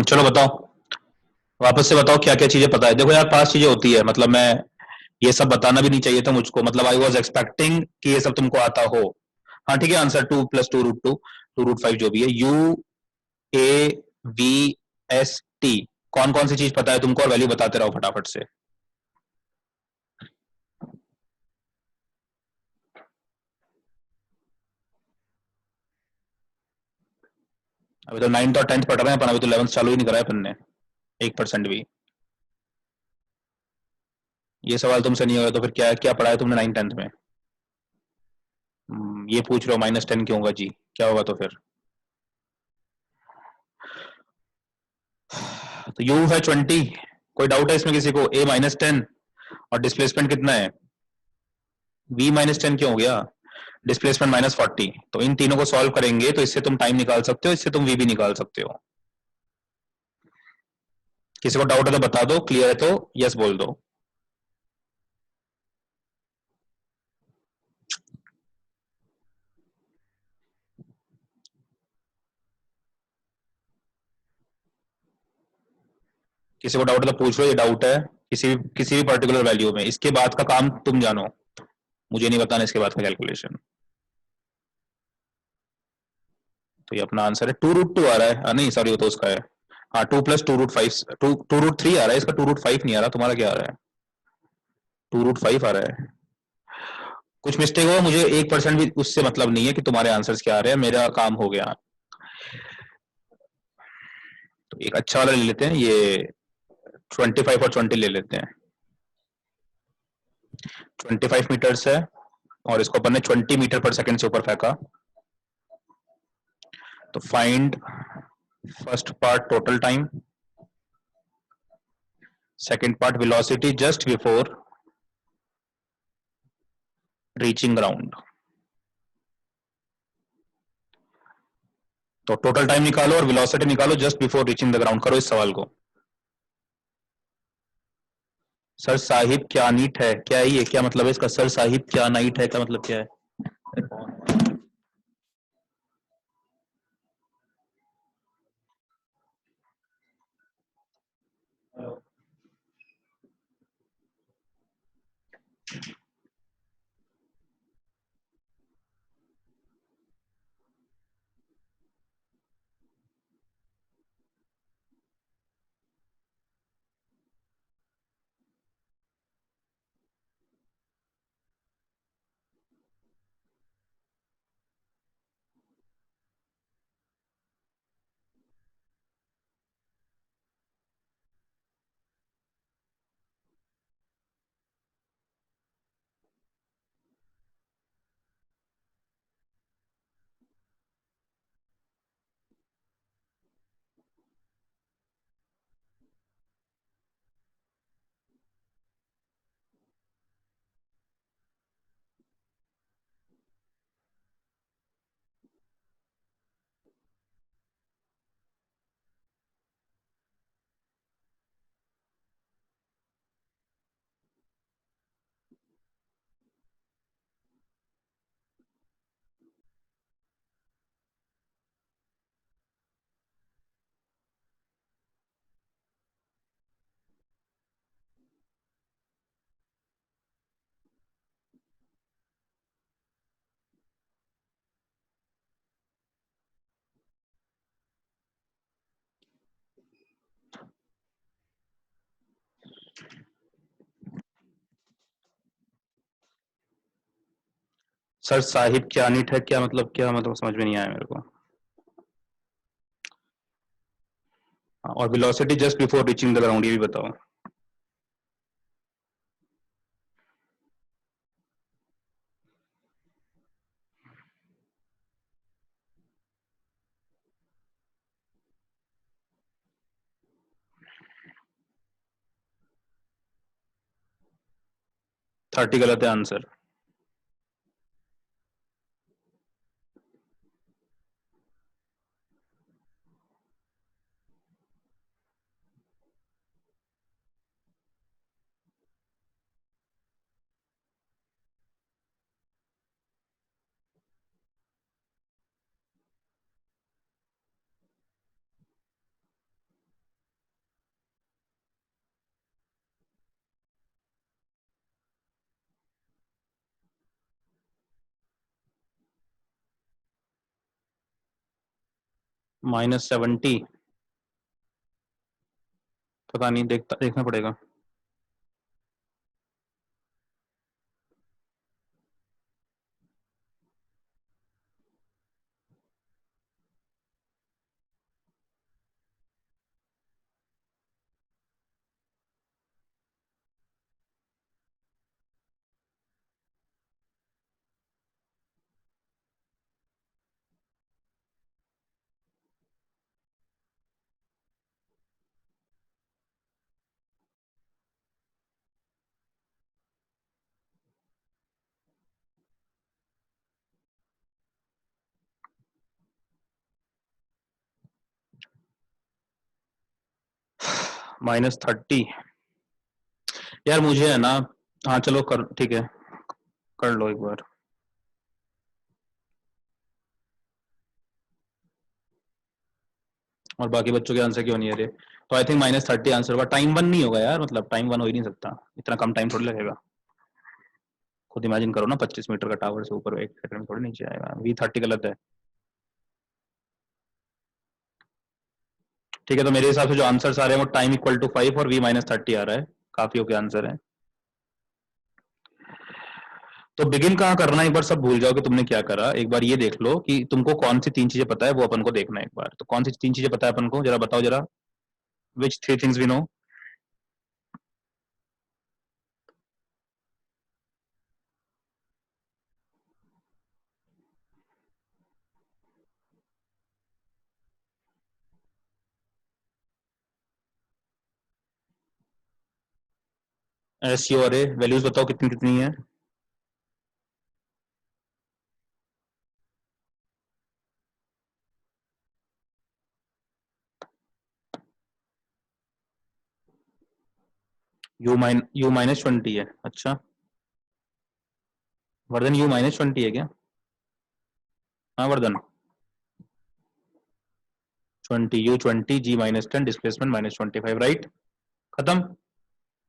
चलो बताओ। वापस से बताओ क्या क्या चीजें पता है। देखो यार, पांच चीजें होती है, मतलब मैं ये सब बताना भी नहीं चाहिए था मुझको, मतलब आई वॉज एक्सपेक्टिंग कि ये सब तुमको आता हो। हाँ ठीक है, आंसर 2 + 2√2, 2√5 जो भी है। UAVST, कौन कौन सी चीज पता है तुमको, और वैल्यू बताते रहो फटाफट से। अभी तो 9th और 10th पढ़ रहे हैं अपन, अभी तो 11th चालू ही नहीं करा है अपन ने 1% भी। ये सवाल तुमसे नहीं होगा तो फिर क्या क्या पढ़ा है तुमने 9th 10th में? ये पूछ रहे हो -10 क्यों होगा जी, क्या होगा तो फिर? तो यू है 20, कोई डाउट है इसमें किसी को? A -10 और डिस्प्लेसमेंट कितना है? V -10 क्यों हो गया? डिस्प्लेसमेंट -40। तो इन तीनों को सॉल्व करेंगे तो इससे तुम टाइम निकाल सकते हो, इससे तुम V भी निकाल सकते हो। किसी को डाउट है तो बता दो, क्लियर है तो यस बोल दो। किसी को डाउट है तो पूछ लो, ये डाउट है किसी भी पर्टिकुलर वैल्यू में, इसके बाद का काम तुम जानो, मुझे नहीं बताना इसके बाद का कैलकुलेशन। तो ये अपना आंसर है 2√2 आ रहा है। नहीं सॉरी, वो तो उसका है। हाँ, 2 + 2√5, 2√3 आ रहा है इसका, 2√5 नहीं आ रहा। तुम्हारा क्या आ रहा है? 2√5 आ रहा है। कुछ मिस्टेक हो, मुझे 1% भी उससे मतलब नहीं है कि तुम्हारे आंसर्स क्या आ रहे हैं, मेरा काम हो गया। तो एक अच्छा वाला ले लेते हैं, ये 25 और 20 ले लेते हैं। 25 मीटर्स है, और इसको अपन ने 20 मीटर पर सेकेंड से ऊपर फेंका। तो find first part total time, second part velocity just before reaching ground. तो टोटल टाइम निकालो और वेलोसिटी निकालो just before reaching the ground, करो इस सवाल को। सर साहिब क्या नीट है, क्या है ये, क्या मतलब है इसका? सर साहिब क्या नाइट है, क्या मतलब क्या है? सर साहिब क्या नीट है, क्या मतलब, क्या मतलब समझ में नहीं आया मेरे को। और velocity just before reaching the ground, ये भी बताओ। 30 गलत है आंसर। -70, पता नहीं, देखना पड़ेगा। -30, यार मुझे है ना, हाँ चलो कर, ठीक है, कर लो एक बार। और बाकी बच्चों के आंसर क्यों नहीं है रे? तो आई थिंक -30 आंसर होगा। टाइम वन नहीं होगा यार, मतलब टाइम वन हो ही नहीं सकता, इतना कम टाइम थोड़ी लगेगा। खुद इमेजिन करो ना, 25 मीटर का टावर से ऊपर 1 सेकंड में थोड़ी नीचे आएगा। V30 गलत है। ठीक है, तो मेरे हिसाब से जो आंसर आ रहे हैं वो टाइम इक्वल टू 5 और V-30 आ रहा है। काफी ओके आंसर है। तो बिगिन कहाँ करना है, एक बार सब भूल जाओ कि तुमने क्या करा। एक बार ये देख लो कि तुमको कौन सी 3 चीजें पता है, वो अपन को देखना है एक बार। तो कौन सी 3 चीजें पता है अपन को, जरा बताओ जरा। Which 3 things we know? S U और ए वैल्यूज बताओ कितनी कितनी है। U-20 है, अच्छा। वर्धन U-20 है क्या? हाँ Vardhan, 20, U-20, G-10, displacement -25, right. खत्म।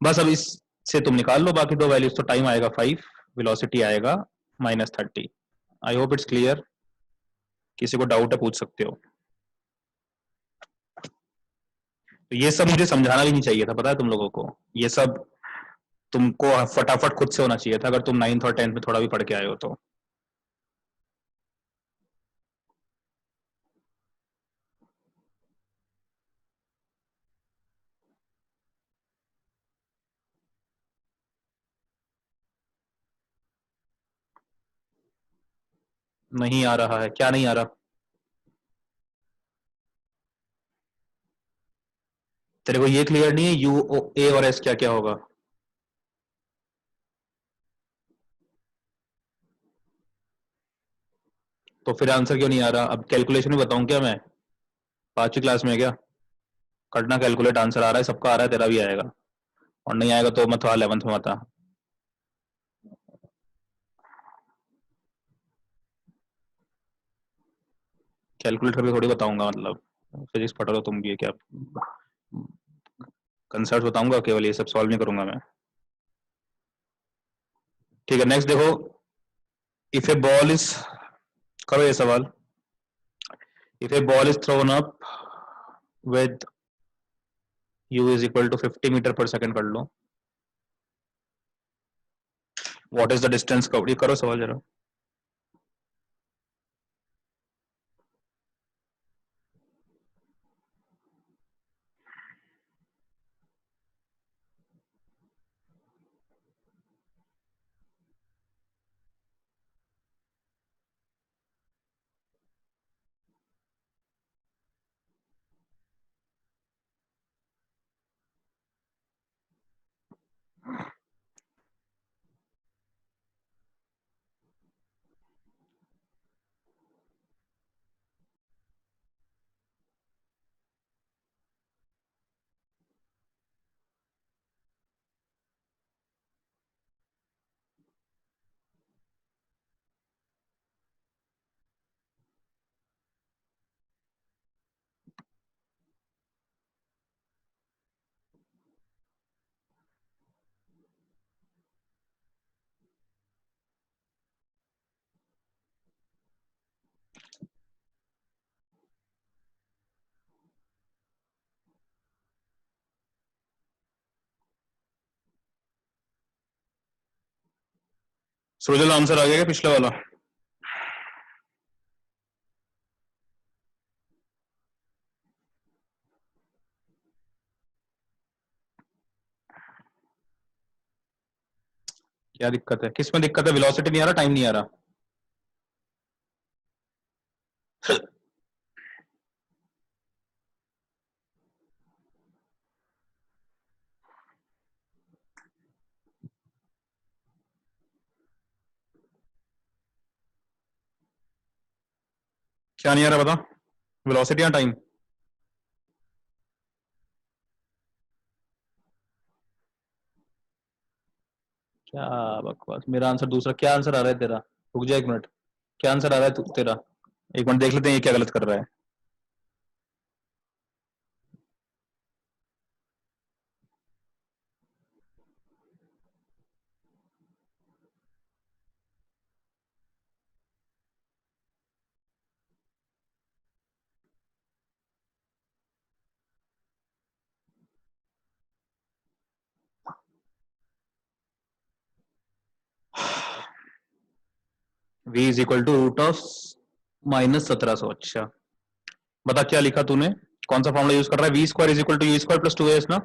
बस अब इससे तुम निकाल लो बाकी दो वैल्यूज। तो टाइम आएगा 5, वेलोसिटी आएगा -30। I hope it's clear. किसी को डाउट है पूछ सकते हो। तो ये सब मुझे समझाना भी नहीं चाहिए था, पता है तुम लोगों को। ये सब तुमको फटाफट खुद से होना चाहिए था, अगर तुम 9th और 10th में थोड़ा भी पढ़ के आए हो तो। नहीं आ रहा है? क्या नहीं आ रहा? तेरे को ये क्लियर नहीं है यू ए और एस क्या क्या होगा? तो फिर आंसर क्यों नहीं आ रहा? अब कैलकुलेशन भी बताऊं क्या मैं? 5वीं क्लास में है क्या? करना कैलकुलेट, आंसर आ रहा है, सबका आ रहा है, तेरा भी आएगा। और नहीं आएगा तो मत आ, 11th में मत आ। कैलकुलेट करके थोड़ी बताऊंगा, मतलब फिजिक्स पढ़ रहे हो तुम भी है क्या? कंसेप्ट बताऊंगा केवल, ये सब सॉल्व नहीं करूंगा मैं। ठीक है, नेक्स्ट देखो। इफ ए बॉल इज, करो ये सवाल। If a ball is thrown up with u is equal to 50 metre per second, कर लो। What is the distance covered, ये करो सवाल जरा। सृजल आंसर आ गया क्या पिछले वाला? क्या दिक्कत है? किस में दिक्कत है? वेलोसिटी नहीं आ रहा, टाइम नहीं आ रहा? क्या नहीं आ रहा बता? वेलोसिटी या टाइम? क्या बकवास! मेरा आंसर दूसरा। क्या आंसर आ रहा है तेरा? रुक जा एक मिनट। क्या आंसर आ रहा है तेरा? एक मिनट देख लेते हैं ये क्या गलत कर रहा है। v is equal to root of -1700। अच्छा, बता क्या लिखा तूने? कौन सा फॉर्मूला यूज कर रहा है? V square is equal to U square plus 2as ना?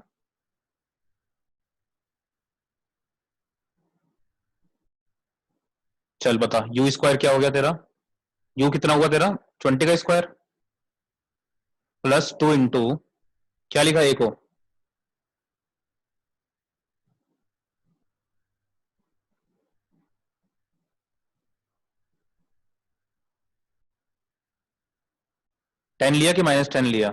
चल बता, यू स्क्वायर क्या हो गया तेरा? यू कितना हुआ तेरा? 20 का स्क्वायर प्लस 2 इंटू क्या लिखा ए को? 10 लिया कि -10 लिया?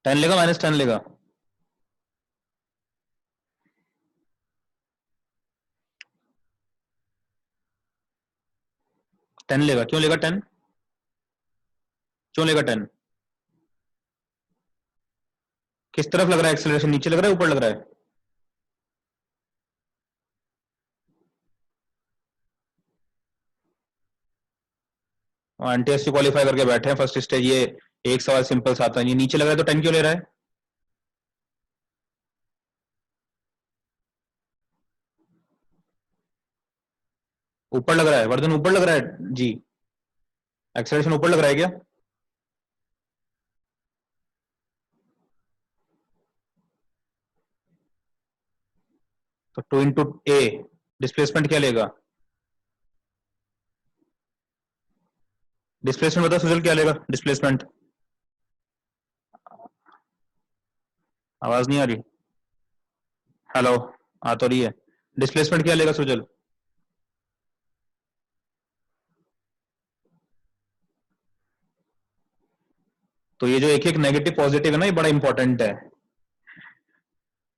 10 लेगा -10 लेगा? 10 लेगा। क्यों लेगा 10? क्यों लेगा 10? किस तरफ लग रहा है एक्सेलरेशन? नीचे लग रहा है ऊपर लग रहा है? एनटीएससी क्वालिफाई करके बैठे हैं फर्स्ट स्टेज ये। एक सवाल सिंपल सा आता है, ये नीचे लग रहा है तो 10 क्यों ले रहा है? ऊपर लग रहा है वर्धन, ऊपर लग रहा है जी। एक्सेलरेशन ऊपर लग रहा है क्या? तो 2 इंटू ए। डिस्प्लेसमेंट क्या लेगा? डिस्प्लेसमेंट बता सुजल, क्या लेगा डिस्प्लेसमेंट? आवाज नहीं आ रही। हेलो? आ तो रही है। डिस्प्लेसमेंट क्या लेगा सुजल? तो ये जो एक एक नेगेटिव पॉजिटिव है ना, ये बड़ा इंपॉर्टेंट है।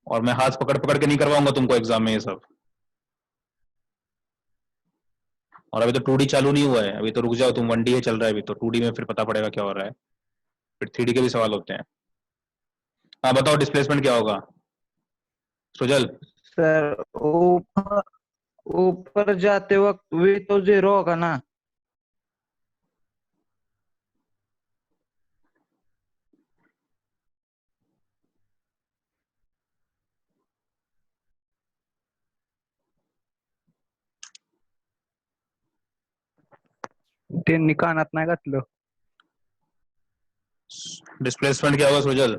और मैं हाथ पकड़ पकड़ के नहीं करवाऊंगा तुमको एग्जाम में ये सब। और अभी तो 2D चालू नहीं हुआ है, अभी तो रुक जाओ तुम। 1D है चल रहा है अभी तो, 2D में फिर पता पड़ेगा क्या हो रहा है। फिर 3D के भी सवाल होते हैं। हाँ बताओ, डिस्प्लेसमेंट क्या होगा सुजल? सर ऊपर ऊपर जाते वक्त भी तो 0 होगा ना। त्यांनी कानात नाही घातलं. डिस्प्लेसमेंट क्या होगा सुजल?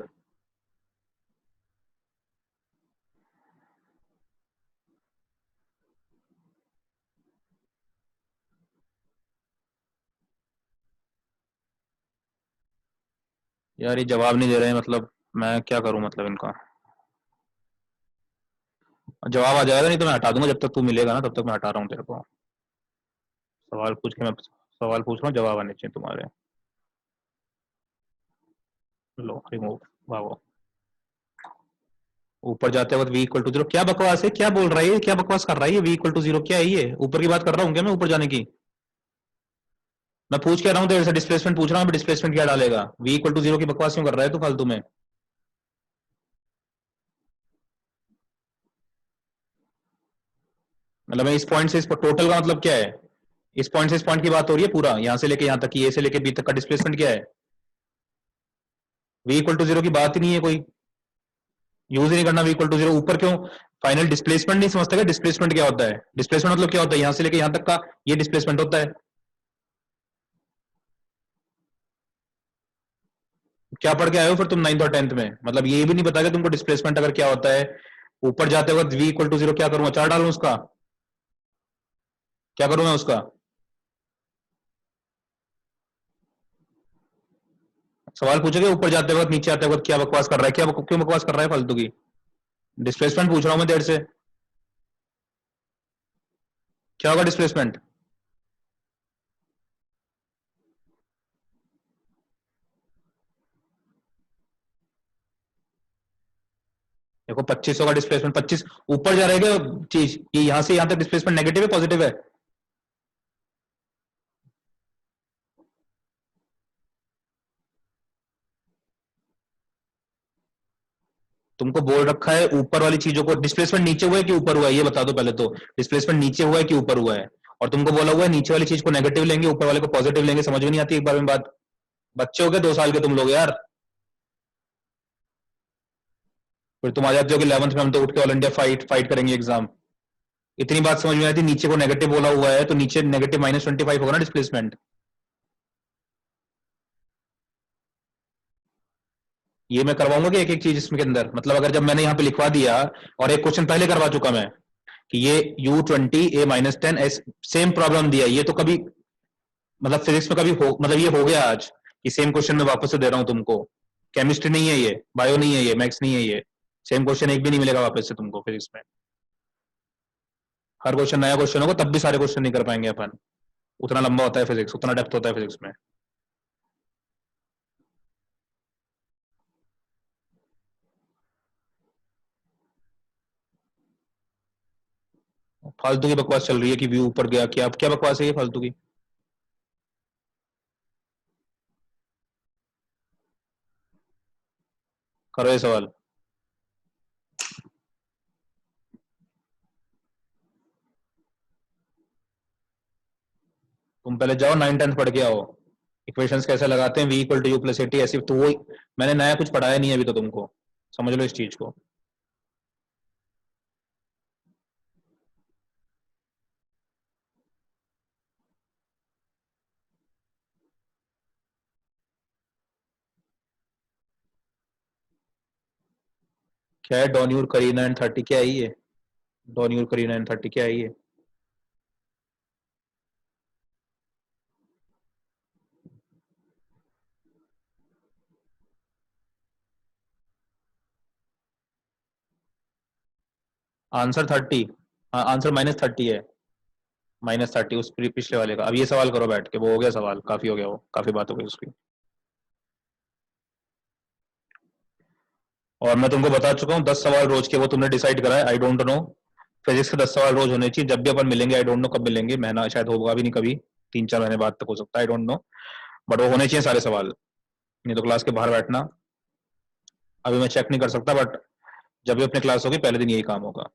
यार ये जवाब नहीं दे रहे हैं, मतलब मैं क्या करूं मतलब इनका? जवाब आ जाएगा, नहीं तो मैं हटा दूंगा। जब तक तू मिलेगा ना तब तक मैं हटा रहा हूँ तेरे को। सवाल पूछ के मैं सवाल पूछ रहा हूँ, जवाब आने चाहिए तुम्हारे। लो रिमूव, भागो। ऊपर जाते वक्त v इक्वल टू 0? क्या बकवास है? क्या बोल रहा है ये? क्या बकवास कर रहा है ये? v इक्वल टू 0 क्या है ये? ऊपर की बात कर रहा हूँ क्या मैं? ऊपर जाने की मैं पूछ क्या रहा हूँ तेरे से? डिस्प्लेसमेंट पूछ रहा हूँ, डिस्प्लेसमेंट क्या डालेगा? v इक्वल टू 0 की बकवास क्यों कर रहा है तू फालतू में? मतलब मैं इस पॉइंट से इस टोटल का मतलब क्या है? इस पॉइंट से इस पॉइंट की बात हो रही है पूरा, यहाँ से लेके यहाँ तक की, ए से लेके बी तक का डिस्प्लेसमेंट क्या है? v इक्वल टू जीरो की बात ही नहीं है, कोई यूज ही नहीं करना v इक्वल टू जीरो। ऊपर क्यों? फाइनल डिस्प्लेसमेंट नहीं समझते क्या? डिस्प्लेसमेंट क्या होता है? डिस्प्लेसमेंट मतलब क्या होता है? यहां से लेके यहां तक का ये डिस्प्लेसमेंट होता है। क्या पढ़ के आए हो फिर तुम 9th और 10th में? मतलब ये भी नहीं पता कि तुमको डिस्प्लेसमेंट अगर क्या होता है। ऊपर जाते वक्त v इक्वल टू जीरो क्या करूंगा? चार डालूं उसका? क्या करूं मैं उसका? सवाल पूछोगे ऊपर जाते वक्त नीचे आते वक्त क्या बकवास कर रहा है, क्या क्यों बकवास कर रहा है फालतू की? डिस्प्लेसमेंट पूछ रहा हूं मैं देर से। क्या होगा डिस्प्लेसमेंट? देखो 2500 का डिस्प्लेसमेंट, 25 ऊपर जा रहेगा चीज, ये यहां से यहां तक डिस्प्लेसमेंट नेगेटिव है पॉजिटिव है? तुमको बोल रखा है ऊपर वाली चीजों को, डिस्प्लेसमेंट नीचे हुआ है कि ऊपर हुआ है ये बता दो पहले तो। डिस्प्लेसमेंट नीचे हुआ है कि ऊपर हुआ है? और तुमको बोला हुआ है नीचे वाली चीज को नेगेटिव लेंगे, ऊपर वाले को पॉजिटिव लेंगे। समझ में नहीं आती एक बार में बात? बच्चे हो गए 2 साल के तुम लोग यार। फिर तुम आ जाते हो कि 11th में हम तो उठ के ऑल इंडिया फाइट फाइट करेंगे एग्जाम। इतनी बात समझ में आती, नीचे को नेगेटिव बोला हुआ है तो नीचे नेगेटिव -25 होगा ना डिस्प्लेसमेंट। ये मैं करवाऊंगा कि एक एक चीज इसमें के अंदर, मतलब अगर जब मैंने यहाँ पे लिखवा दिया, और एक क्वेश्चन पहले करवा चुका मैं कि ये U20 A-10 S same problem दिया, ये तो कभी मतलब फिजिक्स में कभी हो, मतलब ये हो गया आज कि सेम क्वेश्चन में वापस से दे रहा हूं तुमको। केमिस्ट्री नहीं है ये, बायो नहीं है ये, मैथ्स नहीं है ये। सेम क्वेश्चन एक भी नहीं मिलेगा वापस से तुमको फिजिक्स में। हर क्वेश्चन नया क्वेश्चन होगा, तब भी सारे क्वेश्चन नहीं कर पाएंगे अपन। उतना लंबा होता है फिजिक्स, उतना डेप्थ होता है फिजिक्स में। फालतू की बकवास चल रही है कि व्यू ऊपर गया, क्या क्या बकवास है ये फालतू की? करो ये सवाल। तुम पहले जाओ 9th 10th पढ़ के आओ, इक्वेशंस कैसे लगाते हैं, v equal to U plus A T ऐसी तो वो। मैंने नया कुछ पढ़ाया नहीं है अभी तो तुमको, समझ लो इस चीज को। क्या है डॉन यूर करीना एंड 30, क्या है ये? डॉन यूर करीना एंड 30 क्या है ये? आंसर 30? हाँ आंसर -30 है। -30 उस पिछले वाले का। अब ये सवाल करो बैठ के, वो हो गया सवाल, काफी हो गया, वो काफी बात हो गई उसकी। और मैं तुमको बता चुका हूँ 10 सवाल रोज के, वो तुमने डिसाइड करा है, आई डोंट नो। फिजिक्स के 10 सवाल रोज होने चाहिए जब भी अपन मिलेंगे, आई डोंट नो कब मिलेंगे, महीना शायद होगा भी नहीं कभी, 3-4 महीने बाद तक हो सकता है, आई डोंट नो। बट वो होने चाहिए सारे सवाल, नहीं तो क्लास के बाहर बैठना। अभी मैं चेक नहीं कर सकता, बट जब भी अपनी क्लास होगी पहले दिन यही काम होगा।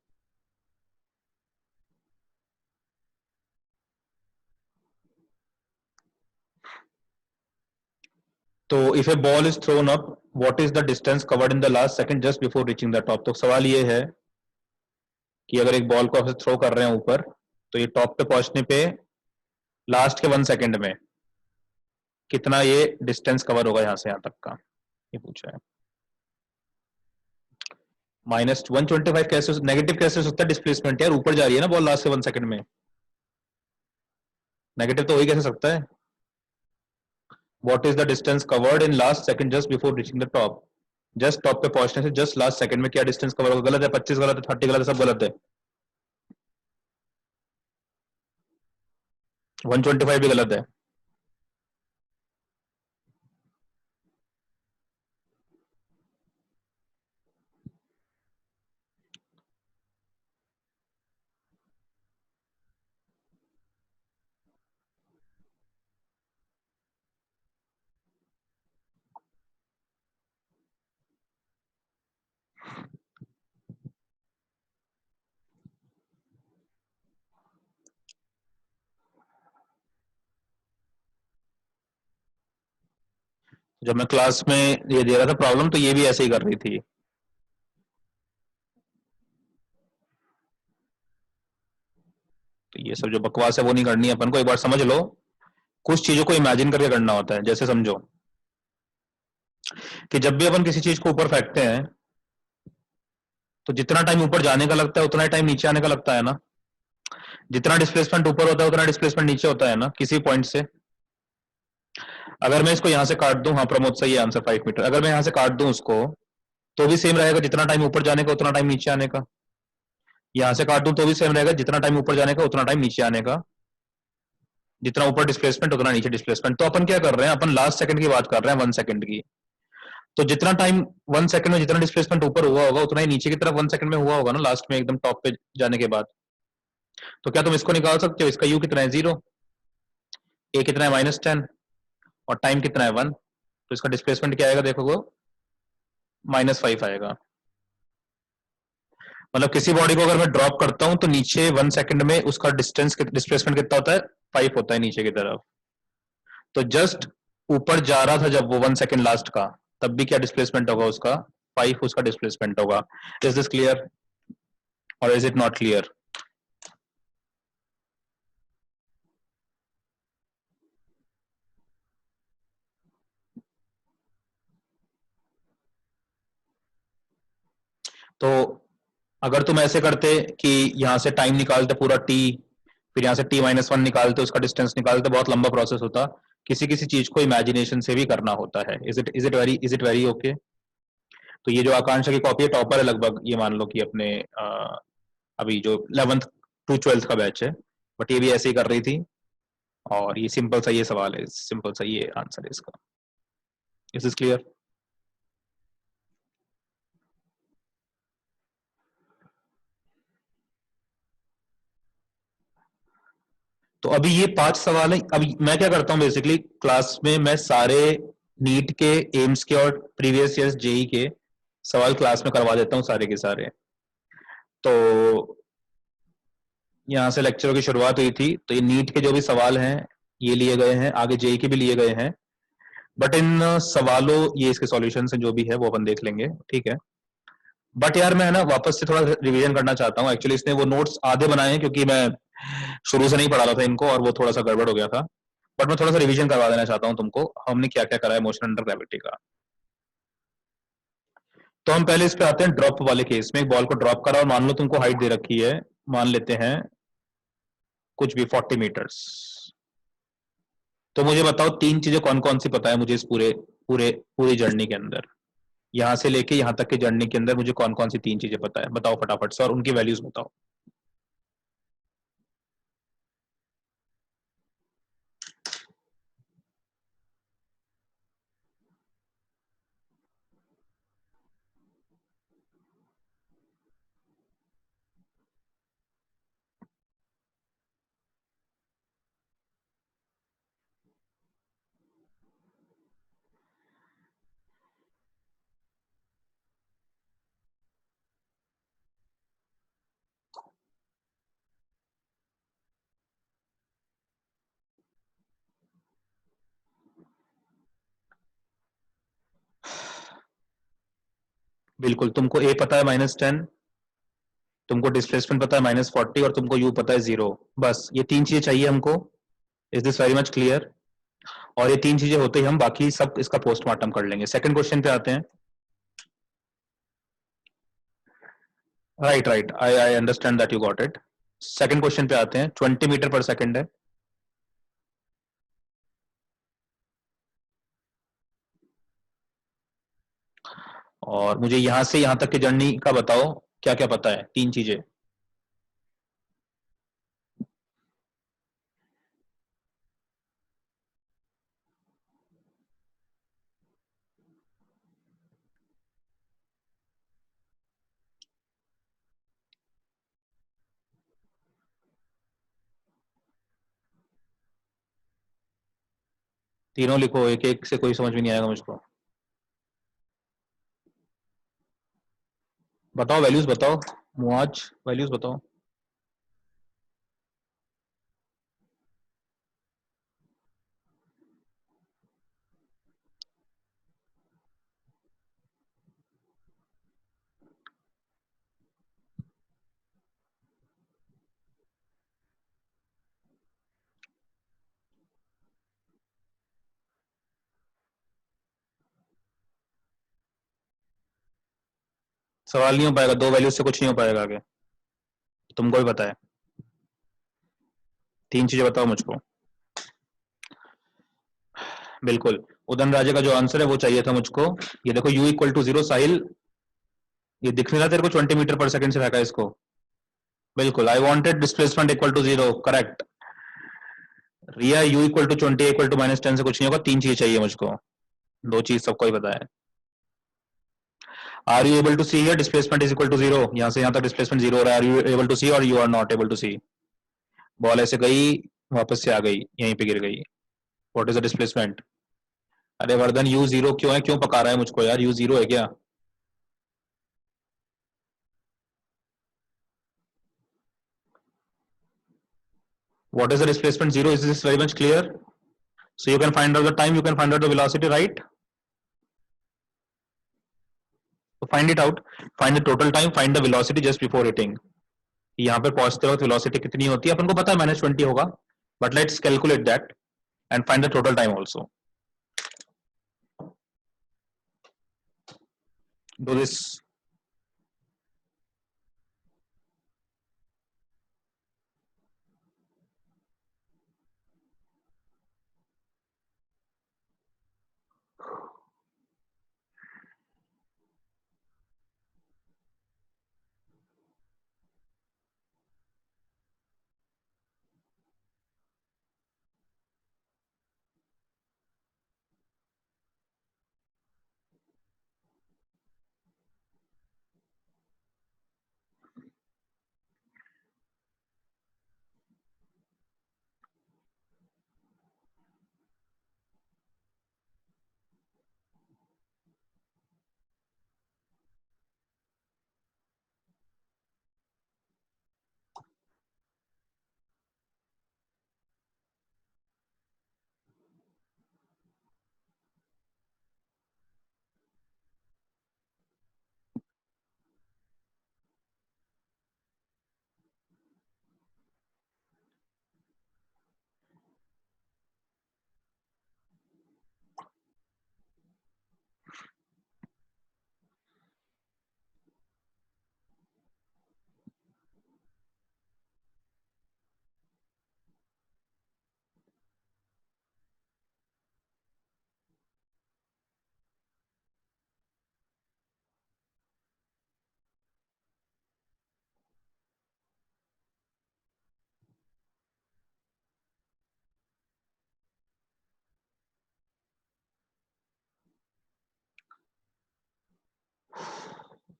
तो if a ball is thrown up, what is the distance covered in the last second just before reaching the top? तो सवाल ये है कि अगर एक बॉल को आप थ्रो कर रहे हैं ऊपर, तो ये टॉप पे पहुंचने पे लास्ट के 1 सेकंड में कितना ये डिस्टेंस कवर होगा यहाँ से यहाँ तक का, ये पूछा है। -125 कैसे, नेगेटिव कैसे हो सकता है डिस्प्लेसमेंट यार? ऊपर जा रही है ना बॉल लास्ट के 1 सेकंड में, नेगेटिव तो हो ही कैसे सकता है? What is the distance covered in last second just before reaching the top? Just top पे पहुंचने से जस्ट लास्ट सेकंड में क्या डिस्टेंस कवर होगा? गलत है, 25 गलत है, 30 गलत है, सब गलत है। 125 भी गलत है। जब मैं क्लास में ये दे रहा था प्रॉब्लम तो ये भी ऐसे ही कर रही थी। तो ये सब जो बकवास है वो नहीं करनी है अपन को, एक बार समझ लो। कुछ चीजों को इमेजिन करके करना होता है। जैसे समझो कि जब भी अपन किसी चीज को ऊपर फेंकते हैं तो जितना टाइम ऊपर जाने का लगता है उतना ही टाइम नीचे आने का लगता है ना। जितना डिस्प्लेसमेंट ऊपर होता है उतना डिस्प्लेसमेंट नीचे होता है ना किसी पॉइंट से। अगर मैं इसको यहां से काट दूं, हाँ प्रमोद सही है आंसर 5 मीटर, अगर मैं यहां से काट दूं उसको तो भी सेम रहेगा, जितना टाइम ऊपर जाने का उतना टाइम नीचे आने का। यहां से काट दूं तो भी सेम रहेगा, जितना टाइम ऊपर जाने का उतना टाइम नीचे आने का। जितना ऊपर डिस्प्लेसमेंट उतना नीचे डिस्प्लेसमेंट। तो अपन क्या कर रहे हैं, अपन लास्ट सेकंड की बात कर रहे हैं, 1 सेकंड की। तो जितना टाइम 1 सेकंड में जितना डिस्प्लेसमेंट ऊपर हुआ होगा उतना ही नीचे की तरफ 1 सेकंड में हुआ होगा ना, लास्ट में एकदम टॉप पे जाने के बाद। तो क्या तुम इसको निकाल सकते हो, इसका यू कितना है 0, ए कितना है -10 और टाइम कितना है 1। तो इसका डिस्प्लेसमेंट क्या आएगा देखो, -5 आएगा। मतलब किसी बॉडी को अगर मैं ड्रॉप करता हूं तो नीचे 1 सेकंड में उसका डिस्टेंस डिस्प्लेसमेंट कितना होता है, 5 होता है नीचे की तरफ। तो जस्ट ऊपर जा रहा था जब वो 1 सेकंड लास्ट का, तब भी क्या डिस्प्लेसमेंट होगा उसका, 5 उसका डिस्प्लेसमेंट होगा। इज दिस क्लियर और इज इट नॉट क्लियर? तो अगर तुम ऐसे करते कि यहां से टाइम निकालते पूरा टी, फिर यहां से t-1 निकालते, उसका डिस्टेंस निकालते, बहुत लंबा प्रोसेस होता। किसी किसी चीज को इमेजिनेशन से भी करना होता है। Is it very okay? तो ये जो आकांक्षा की कॉपी है टॉपर है लगभग, ये मान लो कि अपने अभी जो 11th to 12th का बैच है, बट ये भी ऐसे ही कर रही थी। और ये सिंपल सा ये सवाल है, सिंपल सा ये आंसर है इसका। Is is clear? तो अभी ये 5 सवाल है। अभी मैं क्या करता हूँ बेसिकली क्लास में, मैं सारे नीट के, एम्स के और प्रीवियस ईयर जेई के सवाल क्लास में करवा देता हूँ सारे के सारे। तो यहाँ से लेक्चरों की शुरुआत हुई थी, तो ये नीट के जो भी सवाल हैं ये लिए गए हैं, आगे जेई के भी लिए गए हैं। बट इन सवालों, ये इसके सॉल्यूशन जो भी है वो अपन देख लेंगे, ठीक है। बट यार मैं ना वापस से थोड़ा रिवीजन करना चाहता हूँ। एक्चुअली इसने वो नोट्स आधे बनाए हैं क्योंकि मैं शुरू से नहीं पढ़ा रहा था इनको और वो थोड़ा सा गड़बड़ हो गया था। बट मैं थोड़ा सा रिवीजन करवा देना चाहता हूँ तुमको, हमने क्या क्या करा है मोशन अंडर ग्रेविटी का। तो हम पहले इस पे आते हैं ड्रॉप वाले केस में। एक बॉल को ड्रॉप करा और मान लो तुमको हाइट दे रखी है, मान लेते हैं कुछ भी 40 मीटर्स। तो मुझे बताओ तीन चीजें कौन कौन सी पता है मुझे इस पूरे पूरे पूरी जर्नी के अंदर, यहां से लेके यहां तक की जर्नी के अंदर मुझे कौन कौन सी तीन चीजें पता है, बताओ फटाफट से, और उनकी वैल्यूज बताओ। बिल्कुल, तुमको ए पता है -10, तुमको डिस्प्लेसमेंट पता है -40 और तुमको यू पता है 0। बस ये तीन चीजें चाहिए हमको। Is this very much clear? और ये तीन चीजें होते ही हम बाकी सब इसका पोस्टमार्टम कर लेंगे। सेकंड क्वेश्चन पे आते हैं। Right right, I I understand that you got it. Second question पे आते हैं। 20 मीटर पर सेकंड है, और मुझे यहां से यहां तक की जर्नी का बताओ क्या क्या पता है, तीन चीजें। तीनों लिखो, एक एक से कोई समझ में नहीं आएगा मुझको। बताओ वैल्यूज बताओ, मुआज वैल्यूज बताओ। सवाल नहीं हो पाएगा, 2 वैल्यूज से कुछ नहीं हो पाएगा आगे, तुमको भी पता है। 3 चीजें बताओ मुझको। बिल्कुल, उदन राजे का जो आंसर है वो चाहिए था मुझको। ये देखो u इक्वल टू 0, साहिल ये दिख नहीं रहा तेरे को 20 मीटर पर सेकंड से फेंका इसको। बिल्कुल, I wanted displacement equal to 0, correct. Riya u equal to 20 equal to -10 से कुछ नहीं होगा, 3 चीजें चाहिए मुझको, 2 चीज सबको ही पता है। Are you able to see here displacement is equal to 0, यहां से यहां तक डिस्प्लेसमेंट 0 हो रहा है, are you able to see और you are not able to see. Ball ऐसे गई, वापस से आ गई, यहीं पे गिर गई, व्हाट इज द डिस्प्लेसमेंट? अरे वर्धन u 0 क्यों है, क्यों पका रहा है मुझको यार, u 0 है क्या? What is the displacement 0? Is this very much clear? So you can find out the time, you can find out the velocity, right? So find it out. Find the total time, find the velocity just before hitting. यहाँ पे पहुंचते वक्त velocity कितनी होती है अपन को पता है, -20 होगा, but let's calculate that and find the total time also. Do this.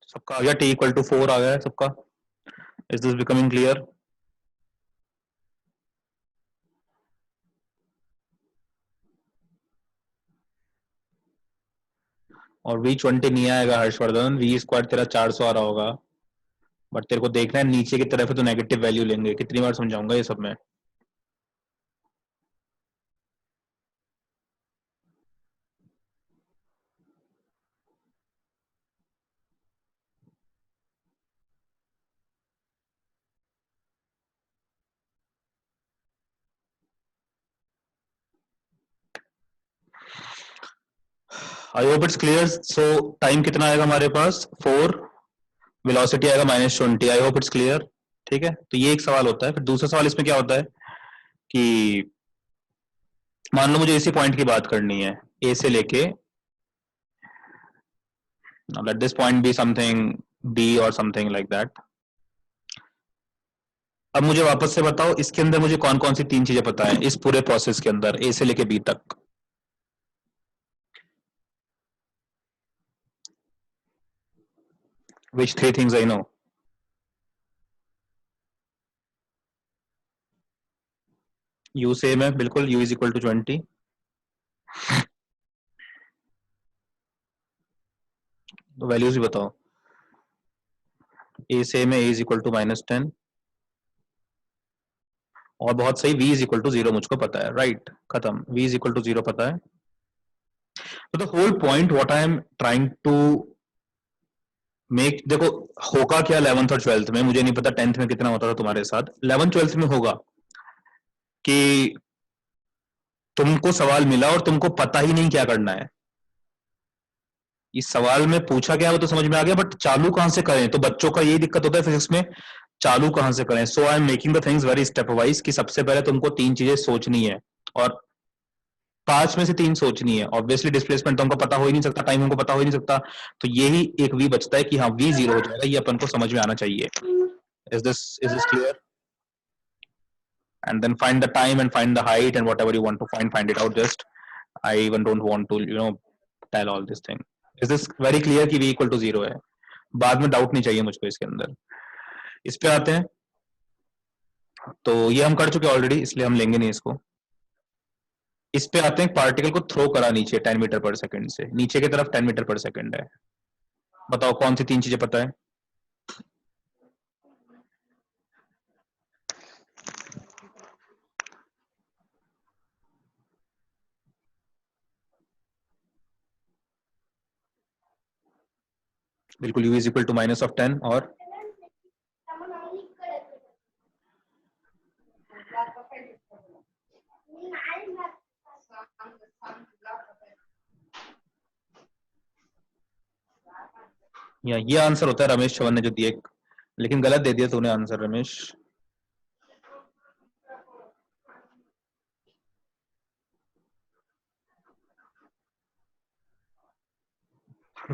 सबका आ गया, t इक्वल टू 4 आ गया है सबका। Is this becoming clear? और v20 नहीं आएगा हर्षवर्धन, v स्क्वायर तेरा 400 आ रहा होगा, बट तेरे को देखना है नीचे की तरफ है तो नेगेटिव वैल्यू लेंगे, कितनी बार समझाऊंगा ये सब में। I hope it's clear. So time कितना आएगा हमारे पास 4, वेलोसिटी आएगा -20, आई होप इट्स क्लियर। ठीक है, तो ये एक सवाल होता है। फिर दूसरा सवाल इसमें क्या होता है कि मान लो मुझे इसी पॉइंट की बात करनी है, ए से लेके, let this point B something B और समथिंग लाइक दैट। अब मुझे वापस से बताओ इसके अंदर मुझे कौन कौन सी 3 चीजें पता है इस पूरे प्रोसेस के अंदर, ए से लेके बी तक। Which 3 things I know? u same है बिल्कुल, u इज इक्वल टू 20। तो वैल्यूज भी बताओ। a सेम है, a इज इक्वल टू -10, और बहुत सही, v इज इक्वल टू 0 मुझको पता है, राइट, खत्म, v इज इक्वल टू 0 पता है। तो the whole point what I am trying to make, देखो होगा क्या 11th और 12th में, मुझे नहीं पता 10th में कितना होता था तुम्हारे साथ, 11th 12th में होगा कि तुमको सवाल मिला और तुमको पता ही नहीं क्या करना है, इस सवाल में पूछा गया वो तो समझ में आ गया, बट चालू कहां से करें, तो बच्चों का यही दिक्कत होता है फिजिक्स में, चालू कहां से करें। So I am making the things very step wise, कि सबसे पहले तुमको 3 चीजें सोचनी है और 5 में से 3 सोचनी है। ऑब्वियसली डिस्प्लेसमेंट तो हमको पता हो ही नहीं सकता, टाइम हमको पता हो ही नहीं सकता, तो यही एक वी बचता है कि हाँ वी 0 हो जाएगा, ये अपन को समझ में आना चाहिए। Is this clear? And then find the time and find the height and whatever you want to find it out. Just I even don't want to tell all this thing. Is this very clear कि v equal to 0 है? बाद में doubt नहीं चाहिए मुझको इसके अंदर। इस पे आते हैं, तो ये हम कर चुके ऑलरेडी, इसलिए हम लेंगे नहीं इसको। इस पे आते हैं, पार्टिकल को थ्रो करा नीचे 10 मीटर पर सेकंड से, नीचे की तरफ 10 मीटर पर सेकंड है। बताओ कौन सी 3 चीजें पता है? बिल्कुल, u इज इक्वल टू -10 और ये आंसर होता है रमेश चवन ने जो दिए, लेकिन गलत दे दिया तूने आंसर रमेश।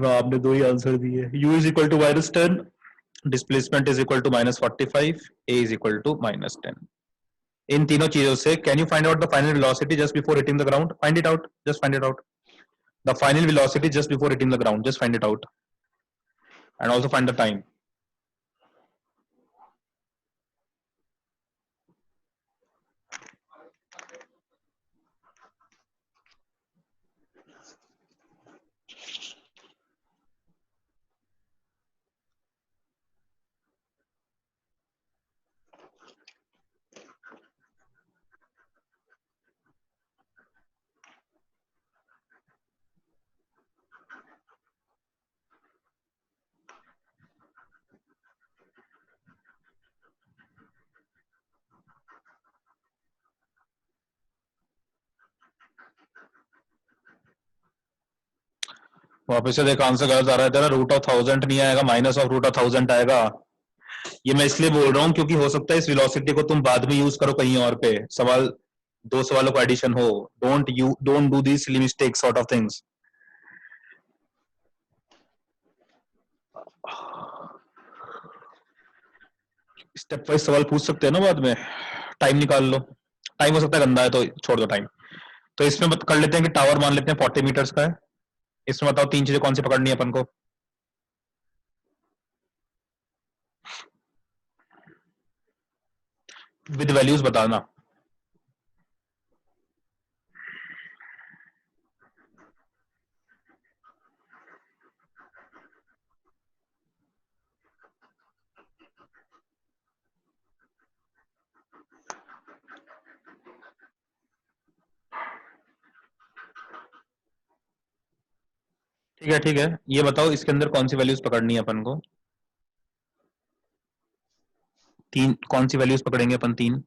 आपने 2 ही आंसर दिए। u is equal to -10, displacement is equal to -45, a is equal to -10। इन तीनों चीजों से can you find out the final velocity just before hitting the ground? Find it out, just find it out. The final velocity just before hitting the ground, just find it out, and also find the time. वापस से देख answer गलत आ रहा है तेरा, √1000 नहीं आएगा, -√1000 आएगा। ये मैं इसलिए बोल रहा हूँ क्योंकि हो सकता है इस वेलोसिटी को तुम बाद में यूज करो कहीं और पे, सवाल 2 सवालों का एडिशन हो। Don't do these silly mistake sort of things. Step wise सवाल पूछ सकते हैं ना बाद में, टाइम निकाल लो। टाइम हो सकता है गंदा है तो छोड़ दो टाइम। तो इसमें कर लेते हैं कि टावर मान लेते हैं 40 मीटर्स का है। इसमें बताओ 3 चीजें कौन सी पकड़नी है अपन को? विद वैल्यूज बताना। ठीक है ठीक है, ये बताओ इसके अंदर कौन सी वैल्यूज पकड़नी है अपन को? 3 कौन सी वैल्यूज पकड़ेंगे अपन? 3।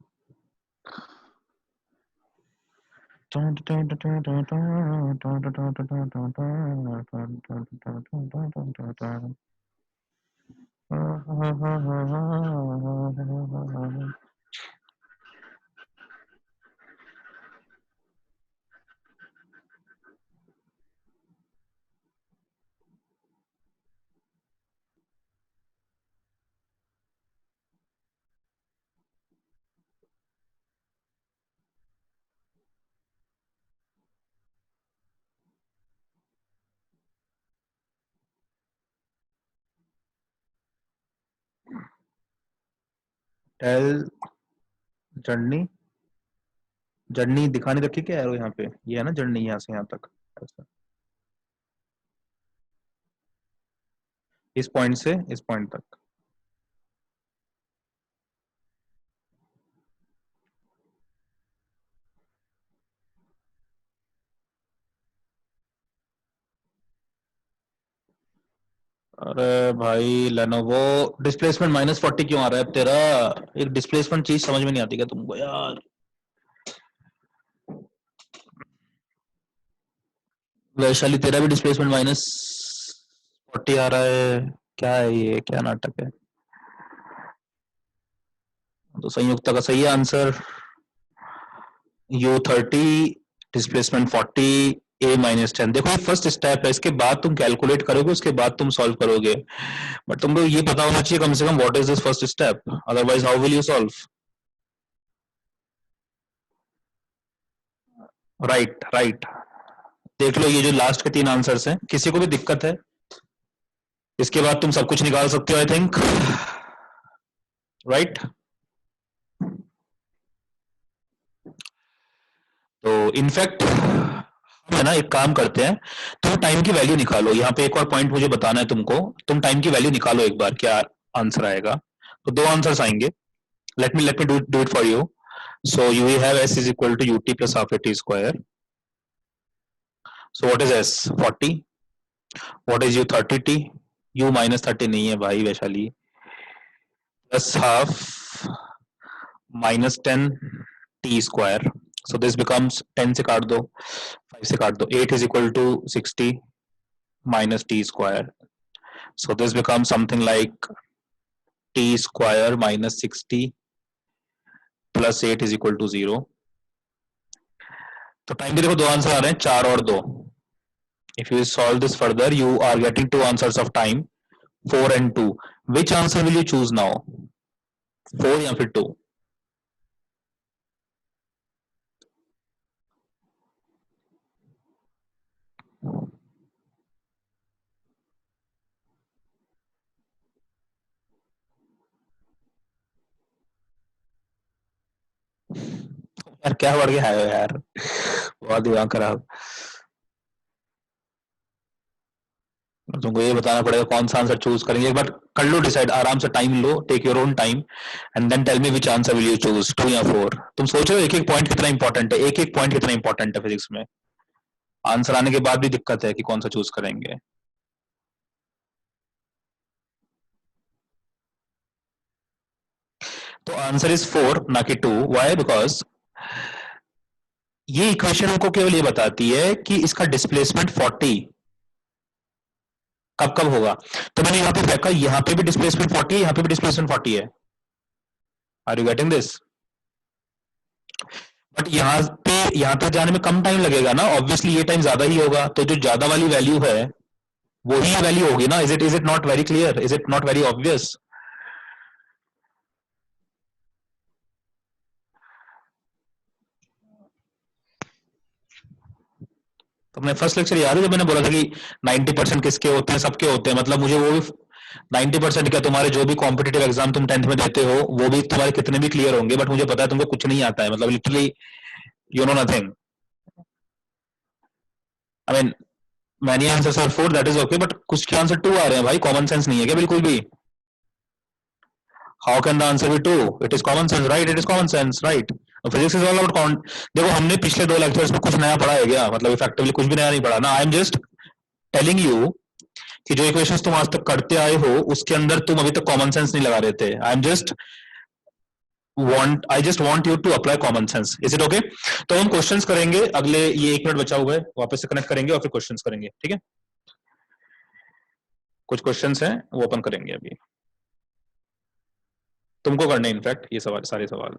टेल जर्नी, जर्नी दिखाने रखी क्या है यहाँ पे? ये है ना जर्नी, यहाँ से यहाँ तक ऐसा। इस पॉइंट से इस पॉइंट तक। अरे भाई लेनोवो, डिस्प्लेसमेंट -40 क्यों आ रहा है तेरा? एक डिस्प्लेसमेंट चीज समझ में नहीं आती क्या तुमको यार? वैशाली तेरा भी डिस्प्लेसमेंट 40 आ रहा है, क्या है ये, क्या नाटक है? तो संयुक्त का सही आंसर U30, डिस्प्लेसमेंट 40, A-10। देखो ये फर्स्ट स्टेप है, इसके बाद तुम कैलकुलेट करोगे, उसके बाद तुम सॉल्व करोगे, बट तुमको ये पता होना चाहिए कम से कम what is this first step, otherwise how will you solve? Right right. देख लो ये जो लास्ट के 3 आंसर्स हैं, किसी को भी दिक्कत है? इसके बाद तुम सब कुछ निकाल सकते हो आई थिंक, राइट? तो इनफैक्ट हम है ना एक काम करते हैं, तुम टाइम की वैल्यू निकालो, यहाँ पे एक और पॉइंट मुझे बताना है तुमको, तुम टाइम की वैल्यू निकालो एक बार, क्या आंसर आएगा। तो 2 आंसर्स आएंगे, let me do it for you. So you have s is equal to ut plus half at square. So what is s? 40. What is u? 30t. u minus 30 नहीं है भाई Vaishali, plus half minus 10 t square. So this becomes 10 से काट दो, 5 से काट दो, 8 is equal to 60 minus t square. So this becomes something like t square minus 60 plus 8 is equal to 0. तो टाइम के देखो 2 आंसर आ रहे हैं, 4 और 2. If you solve this further, you are getting 2 answers of time, 4 and 2. Which answer will you choose now? 4 या फिर 2? यार क्या बढ़ गया है यार, बहुत दिमाग खराब। तुमको ये बताना पड़ेगा कौन सा आंसर चूज करेंगे, एक बार कर लो डिसाइड, आराम से टाइम लो, take your own time and then tell me which answer will you choose, 2 या 4? तुम सोच रहे हो एक एक पॉइंट कितना इंपॉर्टेंट है, एक एक पॉइंट कितना इंपॉर्टेंट है फिजिक्स में, आंसर आने के बाद भी दिक्कत है कि कौन सा चूज करेंगे। तो आंसर इज 4 ना कि 2। व्हाई? बिकॉज ये इक्वेशन हमको केवल ये बताती है कि इसका डिस्प्लेसमेंट 40 कब कब होगा। तो मैंने यहां पे फेंका, यहां पे भी डिस्प्लेसमेंट 40 है, यहां पे भी डिस्प्लेसमेंट 40 है। Are you getting this? But यहां तक जाने में कम टाइम लगेगा ना, ऑब्वियसली ये टाइम ज्यादा ही होगा, तो जो ज्यादा वाली वैल्यू है वो ही वैल्यू होगी ना। Is it not very clear? Is it not very obvious? तो अपने फर्स्ट लेक्चर याद है जब मैंने बोला था कि 90% किसके होते हैं? सबके होते हैं, मतलब मुझे वो भी 90% क्या, तुम्हारे जो भी कॉम्पिटेटिव एग्जाम तुम 10th में देते हो वो भी तुम्हारे कितने भी क्लियर होंगे, बट मुझे पता है तुमको कुछ नहीं आता है, मतलब literally you know nothing. I mean many answers are 4, that is okay, but कुछ के आंसर 2 आ रहे हैं भाई, कॉमन सेंस नहीं है क्या बिल्कुल भी? How can the answer be 2? It is common sense, right? It is common sense, right? Physics is all about count. देखो हमने पिछले 2 लेक्चर्स में कुछ नया पढ़ा है क्या? मतलब इफेक्टिवली कुछ भी नया नहीं पढ़ा ना। I am just telling you कि जो इक्वेशंस तुम आज तक करते आए हो उसके अंदर तुम अभी तक कॉमन सेंस नहीं लगा रहे थे। I just want you to apply common sense. Is it okay? तो हम क्वेश्चंस करेंगे अगले, ये 1 मिनट बचा हुआ है, वापस से कनेक्ट करेंगे और फिर क्वेश्चंस करेंगे, ठीक है? कुछ क्वेश्चंस हैं वो ओपन करेंगे अभी, तुमको करने इनफैक्ट ये सवाल, सारे सवाल।